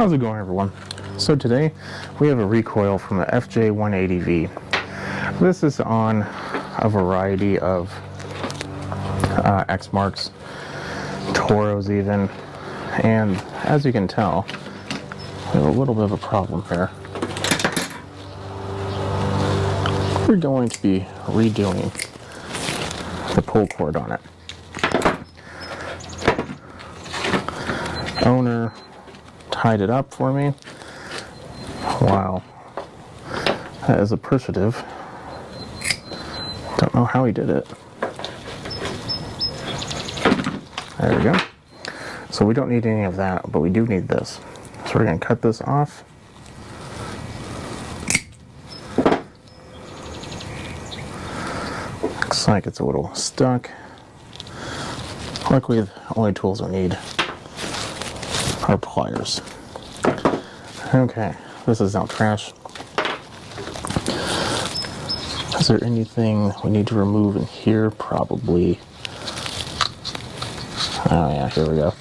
How's it going, everyone? So today we have a recoil from the FJ180v. This is on a variety of Exmarks, Toros even, and as you can tell, we have a little bit of a problem here. We're going to be redoing the pull cord on it. Owner tied it up for me. Wow, that is appreciative. Don't know how he did it. There we go. So we don't need any of that, but we do need this. So we're going to cut this off. Looks like it's a little stuck. Luckily, the only tools we need are pliers. Okay, this is now trash. Is there anything we need to remove in here? Probably. Oh yeah, here we go.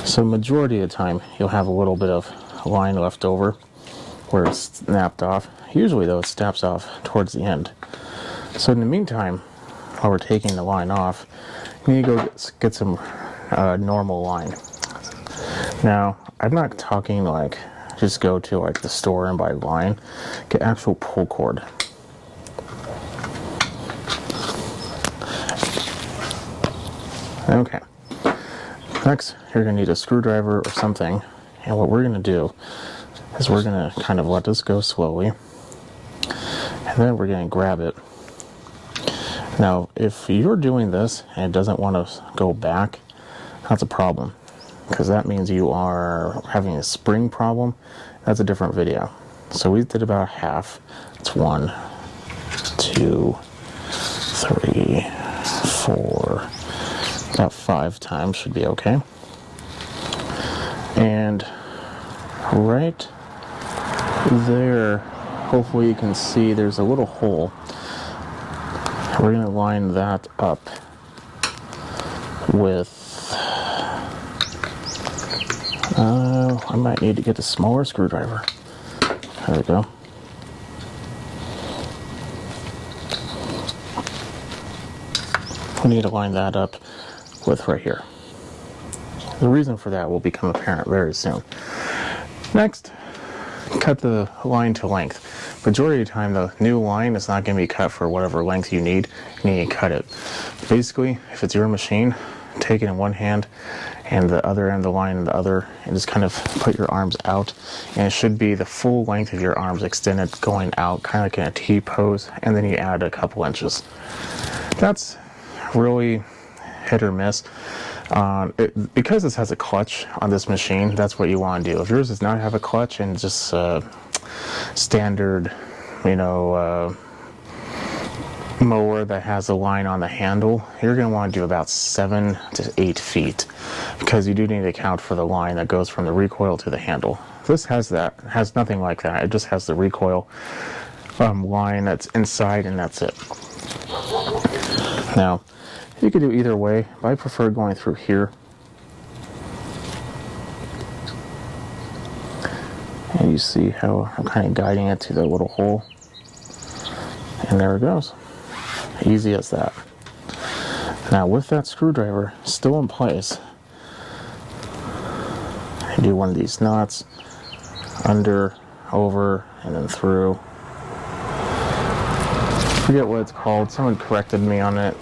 So majority of the time, you'll have a little bit of line left over where it's snapped off. Usually though, it snaps off towards the end. So in the meantime, while we're taking the line off, you need to go get some normal line. Now, I'm not talking like just go to like the store and buy line. Get actual pull cord. Okay. Next, you're going to need a screwdriver or something. And what we're going to do is we're going to kind of let this go slowly. And then we're going to grab it. Now, if you're doing this and it doesn't want to go back, that's a problem. Because that means you are having a spring problem. That's a different video. So we did about half. It's 1, 2, 3, 4, about 5 times should be okay. And right there, hopefully you can see there's a little hole. We're going to line that up with I might need to get a smaller screwdriver. There we go. We need to line that up with right here. The reason for that will become apparent very soon. Next, cut the line to length. Majority of the time, the new line is not going to be cut for whatever length you need. You need to cut it. Basically, if it's your machine, take it in one hand and the other end of the line in the other, and just kind of put your arms out, and it should be the full length of your arms extended going out, kind of like in a T pose, and then you add a couple inches. That's really hit or miss. Because this has a clutch on this machine, that's what you want to do. If yours does not have a clutch and just standard, mower that has a line on the handle, you're going to want to do about 7 to 8 feet, because you do need to account for the line that goes from the recoil to the handle. This has that. It has nothing like that. It just has the recoil line that's inside, and that's it. Now, you could do either way, but I prefer going through here. And you see how I'm kind of guiding it to the little hole. And there it goes. Easy as that. Now with that screwdriver still in place, I do one of these knots, under, over, and then through. Forget what it's called. Someone corrected me on it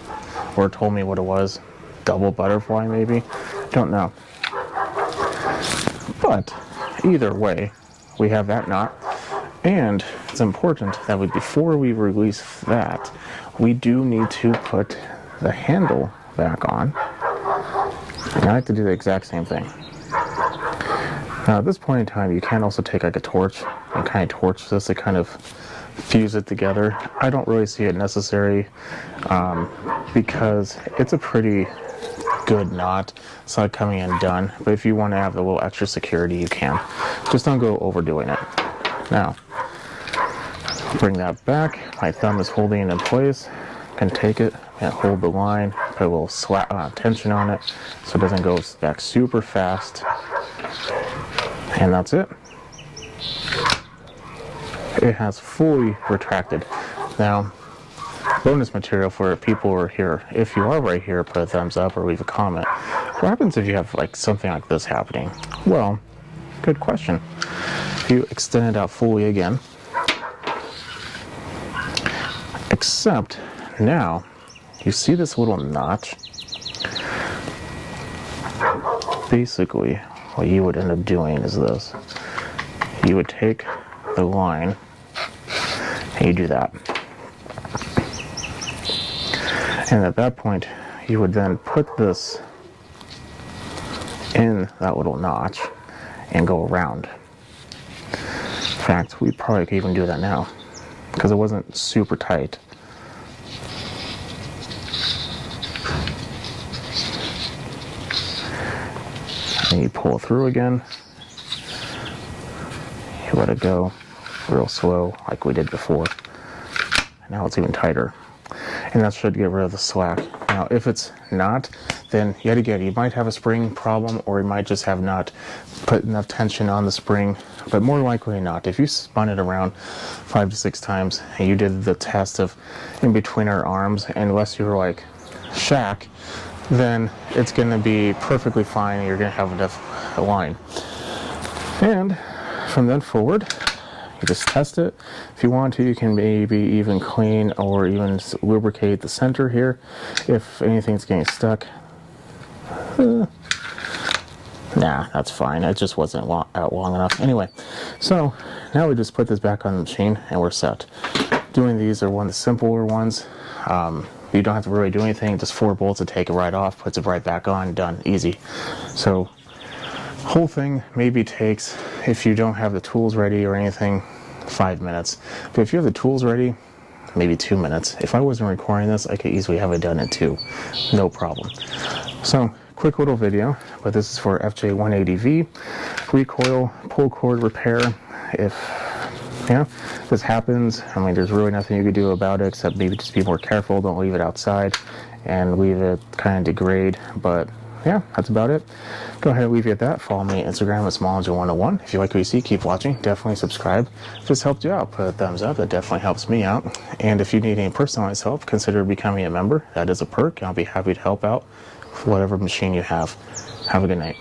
or told me what it was. Double butterfly maybe? Don't know. But either way, we have that knot. And it's important that before we release that, we do need to put the handle back on. And I like to do the exact same thing. Now at this point in time, you can also take like a torch and kind of torch this to kind of fuse it together. I don't really see it necessary because it's a pretty good knot. It's not coming in done. But if you want to have a little extra security, you can. Just don't go overdoing it. Now, bring that back. My thumb is holding it in place. I can take it and hold the line, put a little tension on it so it doesn't go back super fast. And that's it. It has fully retracted. Now, bonus material for people who are here. If you are right here, put a thumbs up or leave a comment. What happens if you have like something like this happening? Well, good question. If you extend it out fully again, except now, you see this little notch? Basically, what you would end up doing is this. You would take the line and you do that. And at that point, you would then put this in that little notch and go around. In fact, we probably could even do that now because it wasn't super tight. And you pull through again. You let it go real slow like we did before. Now it's even tighter. And that should get rid of the slack. Now, if it's not, then yet again, you might have a spring problem, or you might just have not put enough tension on the spring, but more likely not. If you spun it around 5 to 6 times, and you did the test of in between our arms, and unless you were like Shaq, then it's going to be perfectly fine, and you're going to have enough line. And from then forward, you just test it. If you want to, you can maybe even clean or even lubricate the center here if anything's getting stuck. Nah, that's fine. It just wasn't out long enough. Anyway, so now we just put this back on the machine and we're set. Doing these are one of the simpler ones. You don't have to really do anything. Just 4 bolts to take it right off, puts it right back on, done, easy. So whole thing maybe takes, if you don't have the tools ready or anything, 5 minutes. But if you have the tools ready, maybe 2 minutes. If I wasn't recording this, I could easily have it done in 2. No problem. So, quick little video, but this is for FJ180v. Recoil, pull cord repair. If this happens, I mean, there's really nothing you could do about it except maybe just be more careful. Don't leave it outside and leave it kind of degrade. But yeah, that's about it. Go ahead and leave you at that. Follow me on Instagram at SmallEngine101. If you like what you see, keep watching. Definitely subscribe. If this helped you out, put a thumbs up. That definitely helps me out. And if you need any personalized help, consider becoming a member. That is a perk. I'll be happy to help out with whatever machine you have. Have a good night.